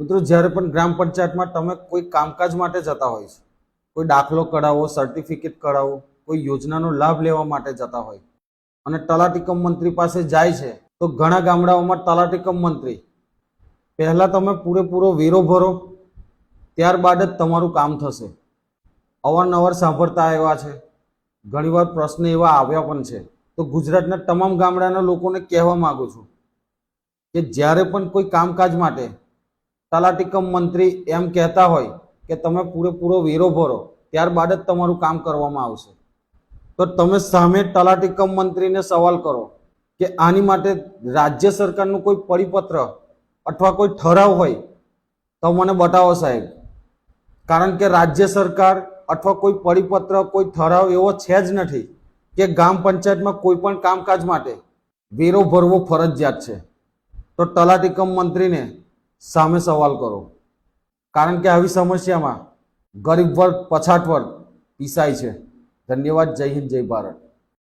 મિત્રો જ્યારે પણ ગ્રામ પંચાયતમાં તમે કોઈ કામકાજ માટે જતા હોય છે, કોઈ દાખલો કઢાવો, સર્ટિફિકેટ કઢાવો, કોઈ યોજનાનો લાભ લેવા માટે જતા હોય અને તલાટી કમ મંત્રી પાસે જાય છે, તો ઘણા ગામડાઓમાં તલાટી કમ મંત્રી પહેલા તમે પૂરેપૂરો વેરો ભરો, ત્યારબાદ જ તમારું કામ થશે. અવારનવાર સાંભળતા આવ્યા છે, ઘણીવાર પ્રશ્ન એવા આવ્યા પણ છે. તો ગુજરાતના તમામ ગામડાના લોકોને કહેવા માંગુ છું કે જ્યારે પણ કોઈ કામકાજ માટે તલાટી કમ મંત્રી એમ કહેતા હોય કે તમે પૂરેપૂરો વેરો ભરો, ત્યારબાદ જ તમારું કામ કરવામાં આવશે, તો તમે સામે તલાટી કમ મંત્રીને સવાલ કરો કે આની માટે રાજ્ય સરકારનું કોઈ પરિપત્ર અથવા કોઈ ઠરાવ હોય તો મને બતાવો સાહેબ. કારણ કે રાજ્ય સરકાર અથવા કોઈ પરિપત્ર, કોઈ ઠરાવ એવો છે જ નથી કે ગ્રામ પંચાયતમાં કોઈ પણ કામકાજ માટે વેરો ભરવો ફરજિયાત છે. તો તલાટી કમ મંત્રીને સામે સવાલ કરો, કારણ કે આવી સમસ્યામાં ગરીબ વર્ગ, પછાત વર્ગ પીસાય છે. ધન્યવાદ. જય હિન્દ, જય ભારત.